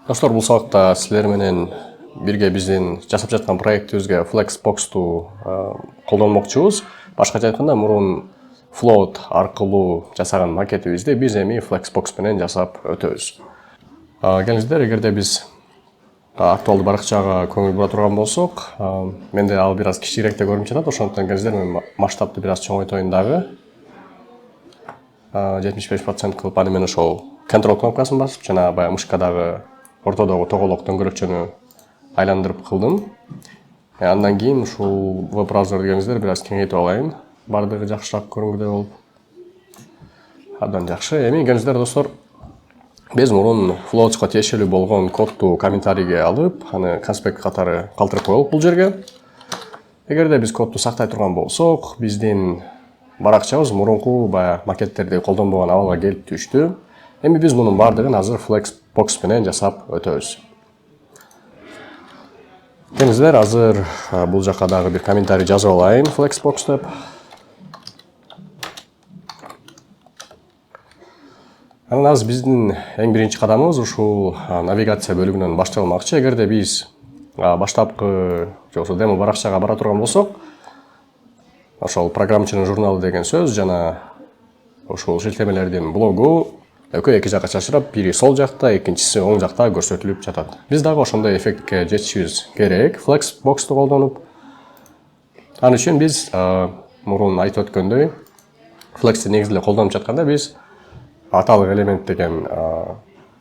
Достор, бул сабакта силер менен бирге биздин жасап жаткан проектибизге Flexbox'ту колдонмокчубуз. Башкача айтканда, мурун Float аркылуу жасаган макетибизди биз эми Flexbox менен жасап өтөбүз. Келиңиздер, эгерде биз актуалдуу баракчага көңүл бура турган болсок, менде ал бир аз кичирээк да көрүнүп жатат. Ошондуктан келиңиздер, мен масштабты бир аз чоңойтоюн дагы. 75% кылып, аны мен ошол Control кнопкасын басып, жана баягы мышкадагы ортодогу тоголок дөңгөлөкчөнү айландырып кылдым. Андан кийин ушул веб браузер дегениңиздер бир аз кеңейтип алайын. Бардыгы жакшыраак көрүнгүдөй болуп. Абдан жакшы. Эми келиңиздер достор, биз мурун Float'ка тиешелүү болгон кодду комментарийге алып, аны конспект катары калтырып коелук бул жерге. Эгерде биз кодду сактай турган болсок, биздин баракчабыз мурунку баягы макеттерди колдонбогон абалга келип түштү. Эми биз мунун бардыгын азыр Flexbox менен жасап өтөбүз. Келиңиздер, азыр бул жака дагы бир комментарий жазып алайын Flexbox деп. Анан азыр биздин эң биринчи кадамыбыз ушул навигация бөлүгүнөн башталмакчы. Эгерде биз баштапкы жоксо демо баракчага бара турган болсок, ошол программчынын журналы деген сөз жана ошол шилтемелердин блогу экөө эки жакка чачырап, бири сол жакта, экинчиси оң жакта көрсөтүлүп жатат. Биз дагы ошондой эффектке жетишибиз керек, Flexbox'ту колдонуп. Ал үчүн биз мурун айтып өткөндөй, Flex'ти негизинен колдонуп жатканда биз аталык элемент деген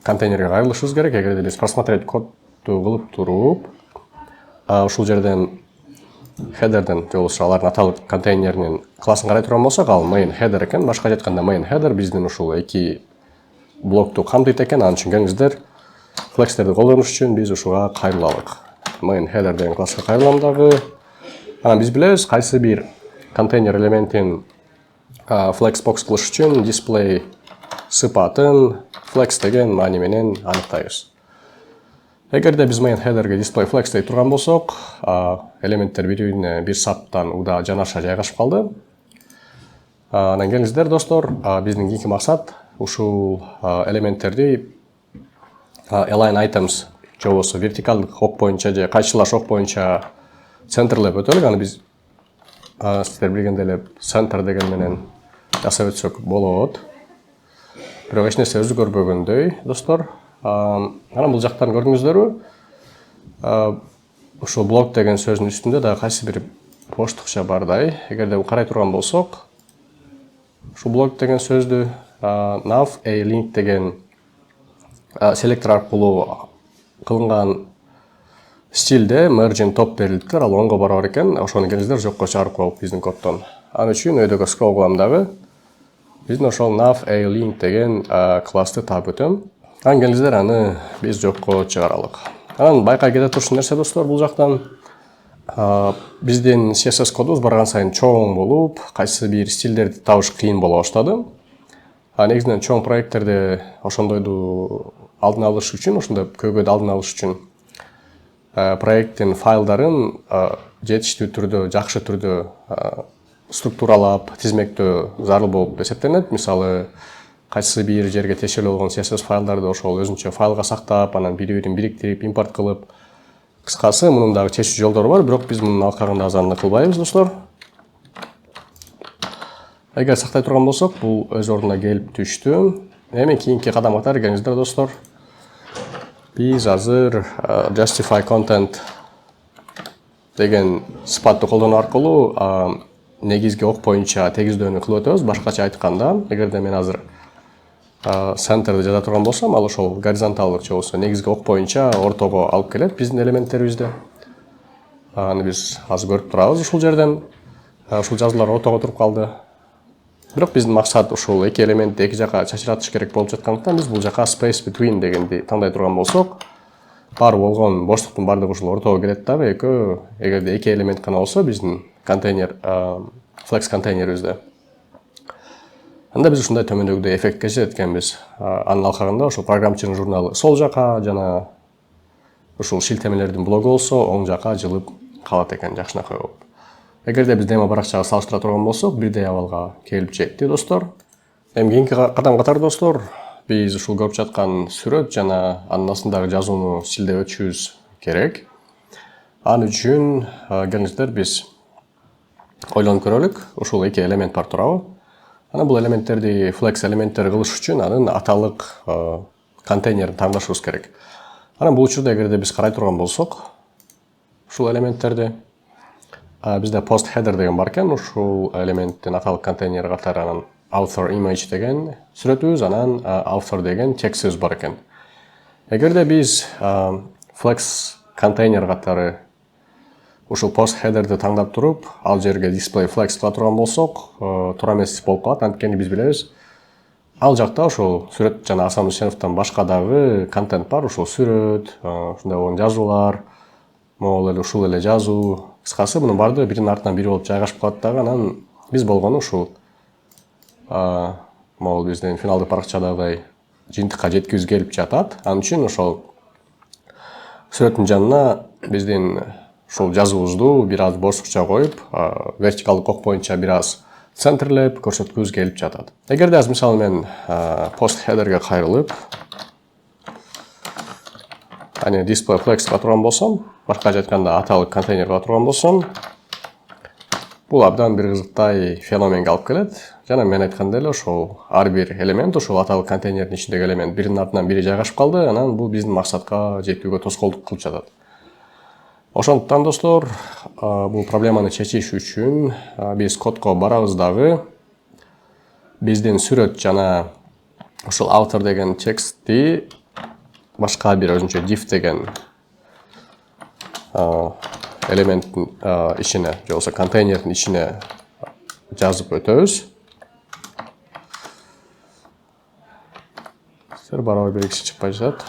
контейнерге кайрылышыбыз керек. Эгерде биз просмотреть кодду кылып туруп, ушул жерден header'ден жолугуша алардын аталык контейнеринин классын карай турган болсок, ал main header экен. Башкача айтканда main header биздин ушул эки блокту камтыйт экен. Анын үчүн келиңиздер, Flex'терди колдонуш үчүн биз ушуга кайрылалык. Main header деген класска кайрылам дагы. Анан биз билебиз, кайсы бир контейнер элементин Flexbox кылыш үчүн display сыпатын Flex деген маани менен аныктайбыз. Эгерде биз main headerге display Flex дей турган болсок, элементтер бири-бирине бир саптан уда жанаша жайгашып калды. Анан келиңиздер достор, биздин кийинки максат ушул элементтерди align items же болбосо вертикалдык ок боюнча же кайчылаш ок боюнча центрлеп өтөлүк. Аны биз сиздер билгендей эле center деген менен жасап өтсөк болот. Бирок эч нерсе өзгөрбөгөндөй достор. Анан бул жактан көрдүңүздөрбү? Ушул блок деген сөздүн үстүндө да кайсы бир боштукча бардай. Эгерде карай турган болсок, ушул блок деген сөздү nav a link деген селектор аркылуу кылынган стилде merging top берилиптир. Ал оңго барар экен. Ошону келиңиздер жокко чыгарып коелук биздин коддон. Ал үчүн өйдөгө scroll кылам дагы. Биздин ошол nav a link деген классты таап өтөм. Анан келиңиздер, аны биз жокко чыгаралык. Анан байкай кете турушун нерсе достор, бул жактан биздин CSS кодубуз барган сайын чоң болуп, кайсы бир стилдерди табыш кыйын боло баштады. Негизинен чоң проекттерде ошондойду алдын алыш үчүн, ошондой көйгөйдү алдын алыш үчүн проекттин файлдарын жетиштүү түрдө, жакшы түрдө структуралап, тизмектөө зарыл болуп эсептелет. Мисалы, кайсы бир жерге тиешелүү болгон CSS файлдарды ошол өзүнчө файлга сактап, анан бири-бирин бириктирип, импорт кылып, кыскасы мунун дагы чечүү жолдору бар, бирок биз мунун алкагында азыр аны кылбайбыз достор. Эгер сактай турган болсок, бул өз ордуна келип түштү. Эми кийинки кадам катары келиңиздер достор. Биз азыр justify content деген сыпатты колдонуу аркылуу негизги ок боюнча тегиздөөнү кылып өтөбүз. Башкача айтканда, эгерде мен азыр centerди жаза турган болсом, ал ошол горизонталдык же болбосо негизги ок боюнча ортого алып келет биздин элементтерибизди. Аны биз азыр көрүп турабыз ушул жерден. Ушул жазуулар ортого туруп калды. Бирок биздин максат ушул эки элементти эки жака чачыратыш керек болуп жаткандыктан биз бул жака space between дегенди тандай турган болсок, бар болгон боштуктун бардыгы ушул ортого келет дагы. Эгерде эки элемент гана болсо биздин контейнер Flex контейнерибизде. Анда биз ушундай төмөндөгүдөй эффектке жетет экенбиз. Анын алкагында ошол программчынын журналы сол жака жана ушул шилтемелердин блогу болсо оң жака жылып калат экен жакшынакай болуп. Эгерде биз демо баракчага салыштыра турган болсок, бирдей абалга келип жетти достор. Эми кийинки кадам катары достор, биз ушул көрүп жаткан сүрөт жана анын астындагы жазууну стилдеп өтүшүбүз керек. Ал үчүн келиңиздер биз ойлонуп көрөлүк. Ушул эки элемент бар турабы? Анан бул элементтерди flex элементтер кылыш үчүн анын аталык контейнерин тандашыбыз керек. Анан бул учурда эгерде биз карай турган болсок, ушул элементтерди бизде post header деген бар экен. Ушул элементтин аталык контейнери катары анан author image деген сүрөтүбүз, анан author деген текстибиз бар экен. Эгерде биз flex контейнер катары ушул post header'ди таңдап туруп, ал жерге display flex кыла турган болсок, туура эмес болуп калат. Анткени биз билебиз, ал жакта ушул сүрөт жана Асан Усеновдон башка дагы контент бар. Ушул сүрөт, ушундай болгон жазуулар, могул эле ушул эле жазуу, кыскасы мунун баардыгы биринин артынан бири болуп жайгашып калат дагы. Анан биз болгону ушул могул биздин финалдык баракчадагыдай жыйынтыкка жеткизүүбүз келип жатат. Ал үчүн ошол сүрөттүн жанына биздин ушул жазуубузду бир аз бошукча коюп, вертикалдык ок боюнча бир аз центрлеп көрсөткүбүз келип жатат. Эгерде аз мисалы мен post header'ге кайрылып, аны display flex кыла турган болсом, башкача айтканда аталык контейнер кыла турган болсом, бул абдан бир кызыктай феноменге алып келет. Жана мен айткандай эле ошол ар бир элемент, ошол аталык контейнердин ичиндеги элемент биринин артынан бири жайгашып калды. Анан бул биздин максатка жетүүгө тоскоолдук кылып жатат. Ошондуктан достор, бул проблеманы чечиш үчүн биз кодко барабыз дагы биздин сүрөт жана ушул author деген текстти башка бир өзүнчө div деген элементтин ичине, же болбосо контейнердин ичине жазып өтөбүз. Сер барабар белгиси чыкпай жатат.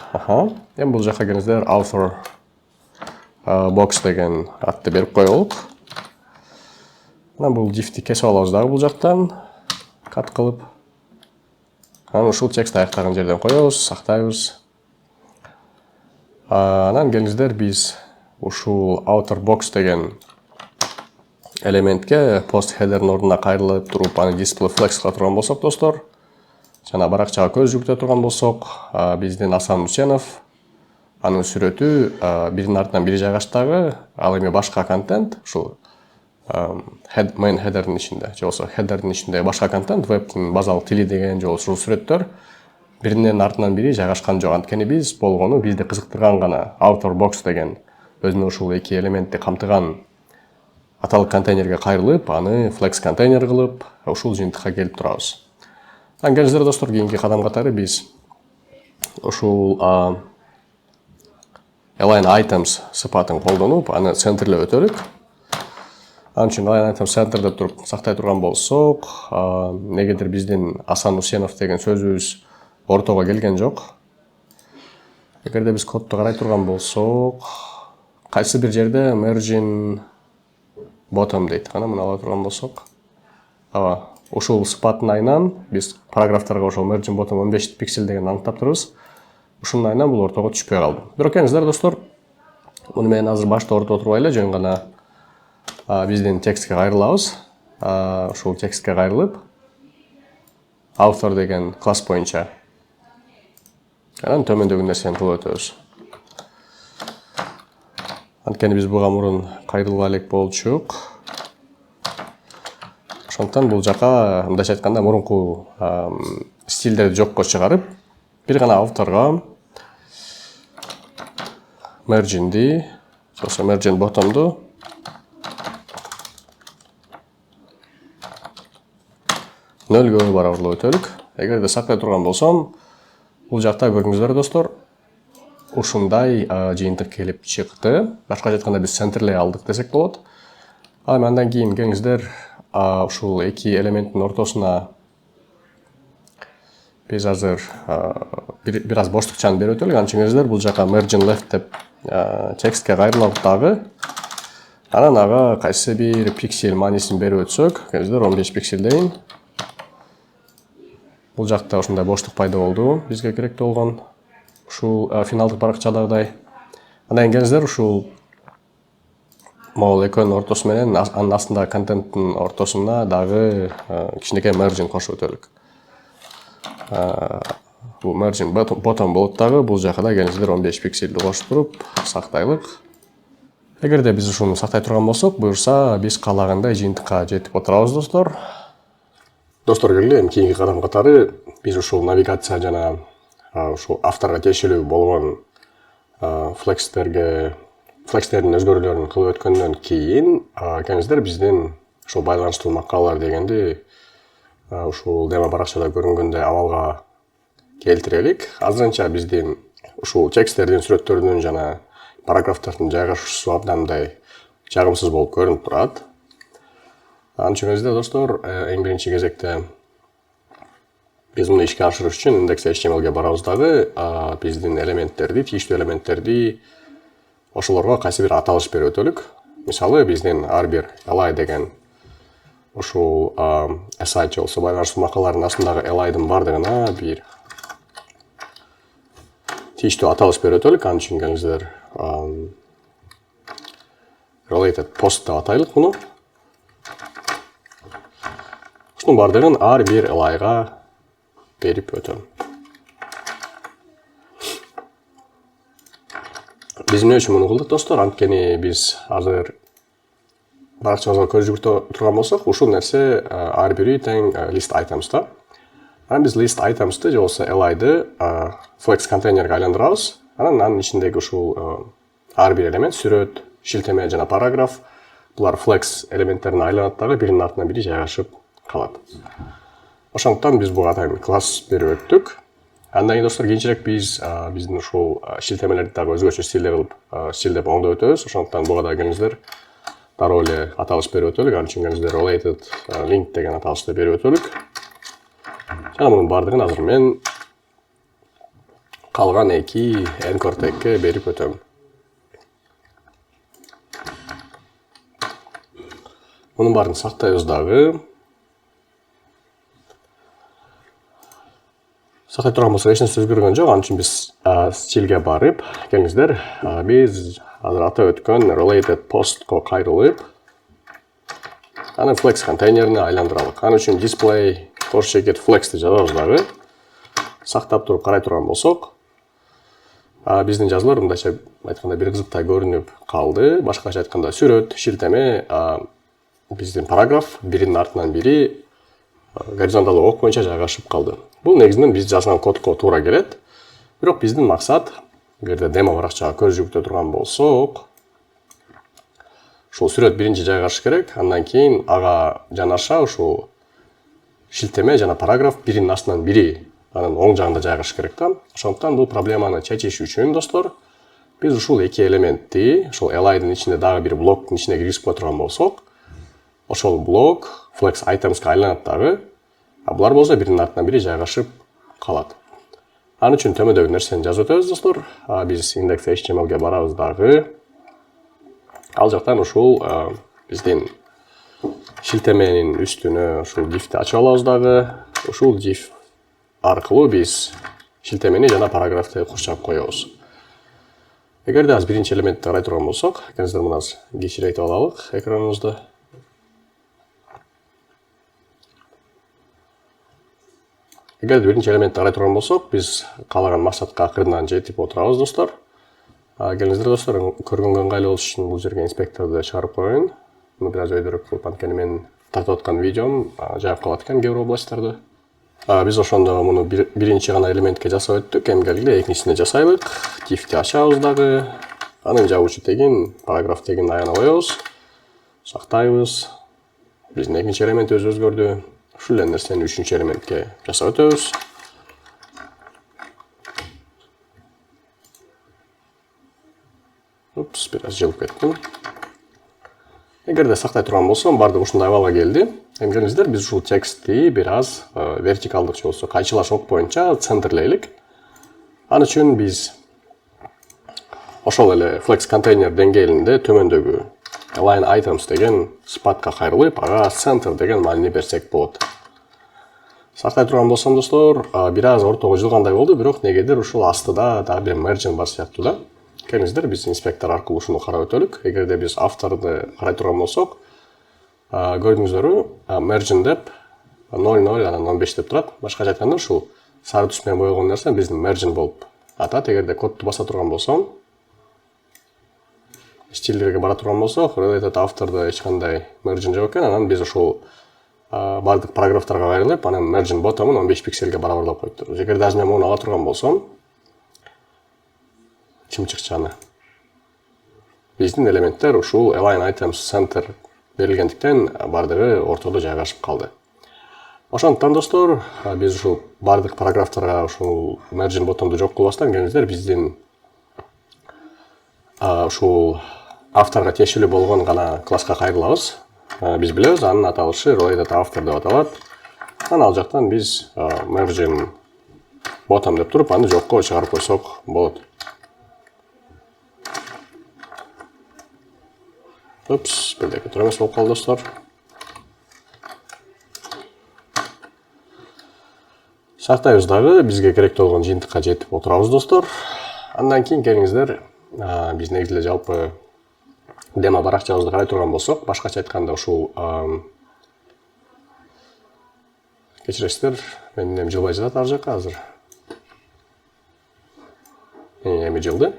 Эми бул жака келиңиздер, author box деген атты берип коелук. Анан бул div'ти кесип алабыз дагы бул жактан кат кылып. Анан ушул текст аяктаган жерден коебуз, сактайбыз. Анан келиңиздер биз ушул author box деген элементке post header'дин ордуна кайрылып туруп, аны display flex кыла турган болсок достор, жана баракчага көз жүгүртө турган болсок, биздин Асан Усенов анын сүрөтү биринин артынан бири жайгаштагы, ал эми башка контент, ушул main header'дин ичинде, же болбосо header'дин ичинде башка контент, вебдин базалык тили деген, же болбосо сүрөттөр биринин артынан бири жайгашкан жок. Анткени биз болгону бизди кызыктырган гана author box деген өзүнө ушул эки элементти камтыган аталык контейнерге кайрылып, аны flex контейнер кылып, ушул жыйынтыкка келип турабыз. Анан келиңиздер достор, кийинки кадам катары биз ушул align items сыпатын колдонуп, аны центрлеп өтөлүк. Ал үчүн align items центрде туруп сактай турган болсок, негедир биздин Асан Усенов деген сөзүбүз ортого келген жок. Эгерде биз кодду карай турган болсок, кайсы бир жерде margin bottom дейт. Кана муну ала турган болсок, ушул сыпаттын айынан биз параграфтарга ошол margin bottom 15 пиксель деген аныктап турабыз. Ушунун айынан бул ортого түшпөй калды. Бирок келиңиздер достор, муну мен азыр башта ортого турбай эле жөн гана биздин текстке кайрылабыз. Ушул текстке кайрылып, author деген класс боюнча анан төмөндөгү нерсени кылып өтөбүз. Анткени биз буга мурун кайрылбай элек болчук. Ошондуктан бул жака мындайча айтканда мурунку стилдерди жокко чыгарып, бир гана authorга margin'ди, же болбосо margin bottom'ду нөлгө барабарлап өтөлүк. Эгерде сактай турган болсом, бул жакта көрдүңүздөр достор, ушундай жыйынтык келип чыкты. Башкача айтканда биз центрлей алдык десек болот. Андан кийин келиңиздер, ушул эки элементтин ортосуна биз азыр бир аз боштукчаны берип өтөлүк. Анан келиңиздер, бул жака margin left деп текстке кайрылып дагы, анан ага кайсы бир пиксель маанисин берип өтсөк, келиңиздер 15 пиксель дейин. Бул жакта ушундай боштук пайда болду, бизге керектүү болгон ушул финалдык баракчадагыдай. Андан келиңиздер, ушул могул экөөнүн ортосу менен анын астындагы контенттин ортосуна дагы кичинекей margin кошуп өтөлүк. бул margin bottom болот дагы. Бул жака да келиңиздер 15 пикселди кошуп туруп сактайлык. Эгерде биз ушуну сактай турган болсок, буюрса биз каалагандай жыйынтыкка жетип отырабыз, достор. Достор, келгиле, эми кийинки кадам катары биз ушул навигация жана ушул авторго тиешелүү болгон флекстердин өзгөрүүлөрүн кылып өткөндөн кийин келиңиздер биздин ушул байланыштуу макалалар дегенди ушул демо баракчада көрүнгөндөй абалга келтирелик. Азырынча биздин ушул тексттердин, сүрөттөрдүн жана параграфтардын жайгашуусу абдандай жагымсыз болуп көрүнүп турат. Анын үчүн достор, эң биринчи кезекте биз муну ишке ашырыш үчүн index.html'ге барабыз дагы, биздин элементтерди, тийиштүү элементтерди ошолорго кайсы бир аталыш берип өтөлүк. Мисалы, биздин ар бир li деген ушул SI же болсо байланыштуу макалалардын астындагы li'дын бардыгына бир тийиштүү аталыш берип өтөлүк. Анын үчүн келиңиздер related post деп атайлык муну. Ушунун бардыгын ар бир li'га берип өтөм. Биз эмне үчүн муну кылдык, достор? Анткени биз азыр баракчабызга көз жүгүртө турган болсок, ушул нерсе ар бири тең list items да. Анан биз list items'ты же болсо li'ды flex контейнерге айландырабыз. Анан ичиндеги ушул ар бир элемент, сүрөт, шилтеме жана параграф, булар flex элементтерине айланат дагы, биринин артына бири жайгашып калат. Ошондуктан биз буга атайын класс берип өттүк. Андан кийин, достор, кийинчерээк биз биздин ушул шилтемелерди дагы өзгөчө стилдеп оңдоп өтөбүз. Ошондуктан буга да келиңиздер дароо эле аталыш берип өтөлүк. Анын үчүн келиңиздер related link деген аталышты берип өтөлүк. Жана мунун бардыгын азыр мен калган эки anchor tag'ке берип өтөм. Мунун баарын сактайбыз дагы. Сактай турган болсок, эч нерсе өзгөргөн жок. Анын үчүн биз стилге барып, келиңиздер, биз азыр атап өткөн related postко кайрылып, аны flex контейнерине айландыралык. Анын үчүн display forsheket flexти жазабыз дагы. Сактап туруп карай турган болсок, биздин жазуулар мындайча айтканда бир кызыктай көрүнүп калды. Башкача айтканда, сүрөт, шилтеме, биздин параграф биринин артынан бири горизонталдуу ок боюнча жайгашып калды. Бул негизинен биз жазган кодко туура келет. Бирок биздин максат, эгерде демо баракчага көз жүгүртө турган болсок, ушул сүрөт биринчи жайгашыш керек, андан кийин ага жанаша ушул шилтеме жана параграф биринин астынан бири анын оң жагында жайгашыш керек да. Ошондуктан бул проблеманы чечиш үчүн, достор, биз ушул эки элементти, ушул li'дын ичинде дагы бир блоктун ичине киргизип кое турган болсок, ошол блок flex items'ка айланат дагы, булар болсо биринин артынан бири жайгашып калат. Анын үчүн төмөдөгү нерсени жазып өтөбүз, достор. Биз index.html'ге барабыз дагы. Ал жактан ушул биздин шилтеменин үстүнө ушул diff'ти ачып алабыз дагы. Ушул diff аркылуу биз шилтемени жана параграфты курчап коебуз. Эгерде аз биринчи элементти карай турган болсок, келиңиздер муну аз кичирейтип алалык экраныбызды. Эгерде биринчи элементти карай турган болсок, биз каалаган максатка акырынан жетип отырабыз, достор. Келиңиздер, достор, көргөнгө ыңгайлуу болуш үчүн бул жерге инспекторду чыгарып коеюн. Муну бир аз өйдөрөөк кылып, анткени мен тартып аткан видеом жайып калат экен кээ бир областтарды. Биз ошондо муну биринчи гана элементке жасап өттүк. Эми келгиле экинчисине жасайлык. Diff'ти ачабыз дагы. Анын жабуучу тегин, параграф тегин аяна коебуз. Сактайбыз. Биздин экинчи элементибиз өзгөрдү. Ушул эле нерсени үчүнчү элементке жасап өтөбүз. Бир аз жылып кеттим. Эгерде сактай турган болсом, бардыгы ушундай абалга келди. Эми келиңиздер, биз ушул текстти бир аз вертикалдык же болсо кайчылаш ок боюнча центрлейлик. Анын үчүн биз ошол эле flex контейнер деңгээлинде төмөндөгү align items деген спатка кайрылып, ага center деген маани берсек болот. Сактай турган болсом, достор, бир аз ортого жылгандай болду, бирок негедир ушул астыда дагы бир margin бар сыяктуу да. Келиңиздер, биз инспектор аркылуу ушуну карап өтөлүк. Эгерде биз авторду карай турган болсок, көрдүңүздөрбү, margin деп 0,0 анан 15 деп турат. Башкача айтканда, ушул сары түс менен боелгон нерсе биздин margin болуп атат. Эгерде кодду баса турган болсом, стилдерге бара турган болсок, related автордо эч кандай margin жок экен. Анан биз ушул бардык параграфтарга кайрылып, анан margin bottom'ун 15 пикселге барабарлап коюптур. Эгерде азыр мен муну ала турган болсом, чымчыкчаны биздин элементтер ушул align items center берилгендиктен бардыгы ортодо жайгашып калды. Ошондуктан достор, биз ушул бардык параграфтарга ушул margin bottom'ду жок кылбастан келиңиздер биздин ушул авторго тиешелүү болгон гана класска кайрылабыз. Биз билебиз, анын аталышы related author деп аталат. Анан ал жактан биз margin bottom деп туруп, аны жокко чыгарып койсок болот. Упс, бирдеке туура эмес болуп калды достор. Сактайбыз дагы, бизге керектүү болгон жыйынтыкка жетип отурабыз достор. Андан кийин келиңиздер, биз негизи эле жалпы демо баракчабызды карай турган болсок, башкача айтканда ушул кечиресиздер, менин эми жылбай жатат ар жакка азыр. Эми жылды.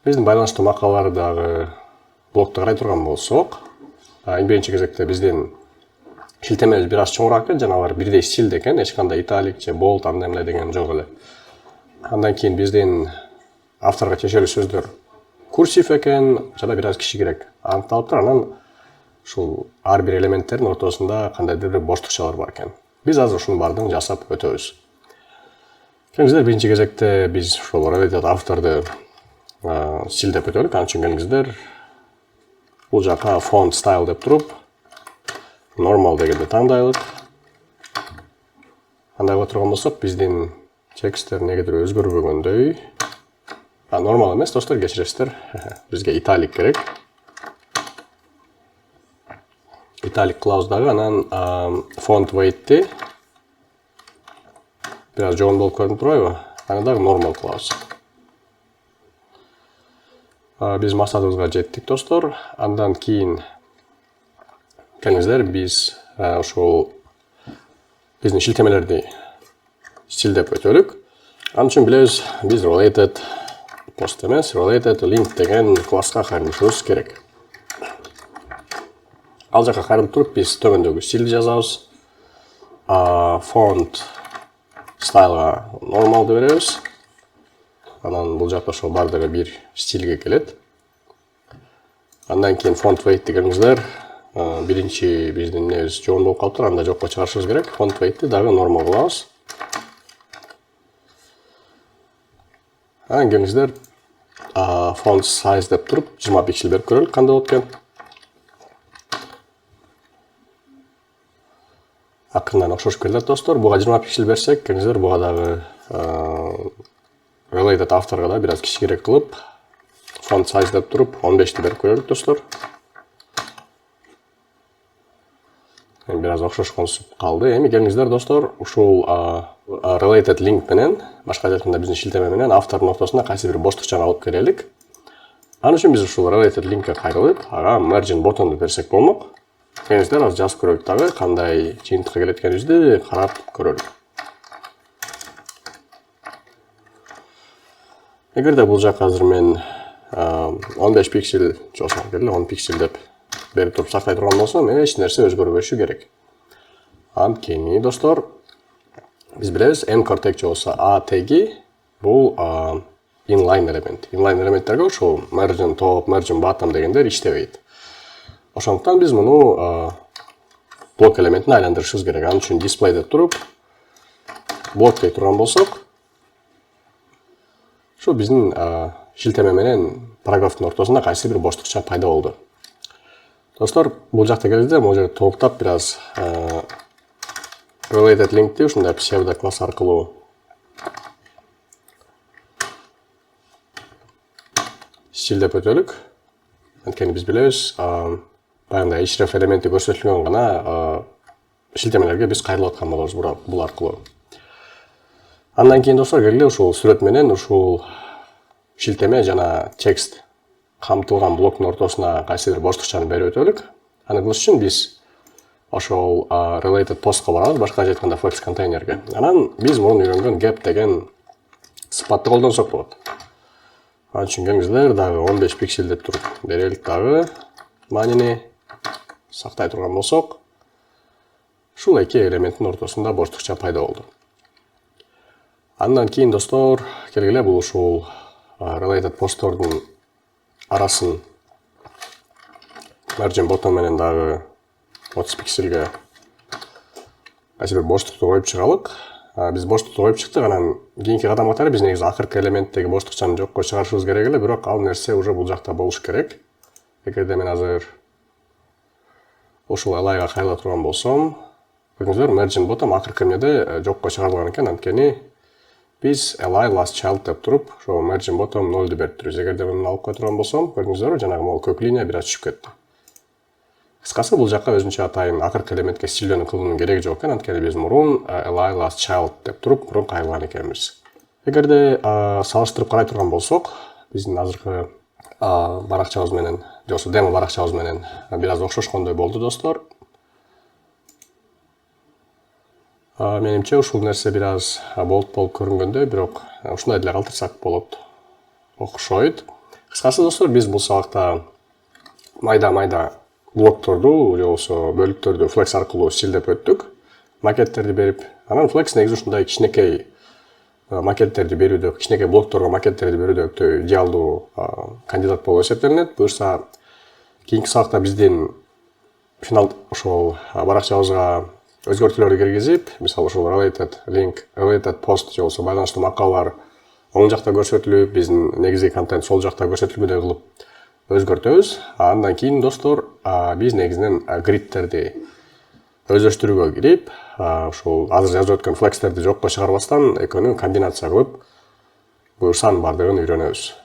Биздин байланыштуу макалаларды дагы блогду карай турган болсок, эң биринчи кезекте биздин шилтемебиз бир аз чоңураак экен, жана алар бирдей стилде экен, эч кандай италик же болт андай эмне деген жок эле. Андан кийин биздин авторго тиешелүү сөздөр курсив экен, жана бир аз кичигирээк аныкталыптыр. Анан ушул ар бир элементтердин ортосунда кандайдыр бир боштукчалар бар экен. Биз азыр ушунун баардыгын жасап өтөбүз. Келиңиздер, биринчи кезекте биз ушул related авторду стилдеп өтөлүк. Анын үчүн келиңиздер, бул жака font style деп туруп, normal дегенди тандайлык. Андай кыла турган болсок, биздин тексттер негедир өзгөрбөгөндөй. Нормал эмес достор, кечиресиздер. Бизге италик керек. Италик кылабыз дагы, анан font weight'ти бир аз жогон болуп көрүнүп турбайбы? Аны дагы normal кылабыз. Биз максатыбызга жеттик достор. Андан кийин келиңиздер, биз ушул биздин шилтемелерди стилдеп өтөлүк. Анын үчүн билебиз, биз related post эмес, related link деген класска кайрылышыбыз керек. Ал жака кайрылып туруп, биз төмөндөгү стилди жазабыз. Font styleга normalды беребиз. Анан бул жакта ошол бардыгы бир стилге келет. Андан кийин font weight дегенибиздер, биринчи биздин эмебиз жогон болуп калыптыр, анда жокко чыгарышыбыз керек. Font weight'ти дагы normal кылабыз. Анан келиңиздер, font size деп туруп 20 пиксель берип көрөлүк кандай болот экен. Акырынан окшош келет достор. Буга 20 пиксель берсек, келиңиздер, буга дагы related авторго да бир аз кичигирээк кылып, font size деп туруп 15ти берип көрөлүк достор. Бир аз окшошконсуп калды. Эми келиңиздер достор, ушул related link менен, башка айтканда биздин шилтеме менен автордун ортосуна кайсы бир боштукчаны алып келелик. Анын үчүн биз ушул related linkке кайрылып, ага margin bottom'ду берсек болмок. Келиңиздер, аз жазып көрөлүк дагы, кандай жыйынтыкка келет экенибизди карап көрөлүк. Эгерде бул жака азыр мен 15 пиксель жосом келе, 10 пиксель деп берип туруп сактай турган болсом, эч нерсе өзгөрбөшү керек. Анан кийин достор, биз билебиз, anchor tag же болсо a теги бул inline элемент. Inline элементтерге ошол margin top, margin bottom дегендер иштебейт. Ошондуктан биз муну блок элементине айландырышыбыз керек. Анын үчүн display деп туруп, блок дей турган болсок, ушул биздин шилтеме менен параграфтын ортосунда кайсы бир боштукча пайда болду. Достор, бул жакта келиңиздер, бул жерде толуктап бир аз related link'ти ушундай pseudo класс аркылуу стилдеп өтөлүк. Анткени биз билебиз, баягындай href элементи көрсөтүлгөн гана шилтемелерге биз кайрылып аткан болобуз бул аркылуу. Андан кийин достор, келгиле ушул сүрөт менен ушул шилтеме жана текст камтылган блоктун ортосуна кайсы бир боштукчаны берип өтөлүк. Аны кылыш үчүн биз ошол related postко барабыз, башкача айтканда flex контейнерге. Анан биз мурун үйрөнгөн gap деген сыпатты колдонсок болот. Түшүнгөнүңүздөр, дагы 15 пиксель деп туруп берелик, дагы маанини сактай турган болсок, ушул эки элементтин ортосунда боштукча пайда болду. Андан кийин достор, келгиле бул ушул related postтордун арасын margin bottom менен дагы 30 пиксельге кайсы бир боштукту коюп чыгалык. Биз боштукту коюп чыктык, анан кийинки кадам катары биз негизи акыркы элементтеги боштукчаны жокко чыгарышыбыз керек эле, бирок ал нерсе уже бул жакта болуш керек. Эгерде мен азыр ушул ali'га кайрыла турган болсом, көрдүңүздөр, margin bottom акыркы эмнеде жокко чыгарылган экен, анткени биз ali last child деп туруп, ошо margin bottom 0 берип турбуз. Эгерде муну алып кое турган болсом, көрдүңүздөр, жанагы могу көк линия бир аз түшүп кетти. Кыскасы, бул жакка өзүнчө атайын акыркы элементке стилдөнүү кылуунун кереги жок экен, анткени биз мурун ali last child деп туруп мурун кайрылган экенбиз. Эгерде салыштырып карай турган болсок, биздин азыркы баракчабыз менен, жоксу демо баракчабыз менен бир аз окшошкондой болду, достор. Менимче ушул нерсе бир аз болуп көрүнгөндөй, бирок ушундай деле калтырсак болот, окшойт. Кыскасы, достор, биз бул сабакта майда блокторду, же болбосо бөлүктөрдү flex аркылуу стилдеп өттүк, макеттерди берип. Анан flex негизи ушундай кичинекей макеттерди берүүдө, кичинекей блокторго макеттерди берүүдө өтө идеалдуу кандидат болуп эсептелинет. Буюрса, кийинки сабакта биздин финал ошол баракчабызга өзгөртүүлөрдү киргизип, мисалы ушул related link, related post же болбосо байланыштуу макалалар оң жакта көрсөтүлүп, биздин негизги контент сол жакта көрсөтүлгөндөй кылып өзгөртөбүз. Андан кийин, достор, биз негизинен gridтерди өздөштүрүүгө кирип, ушул азыр жазып өткөн flexтерди жокко чыгарбастан экөөнү комбинация кылып, буюрса анын бардыгын үйрөнөбүз.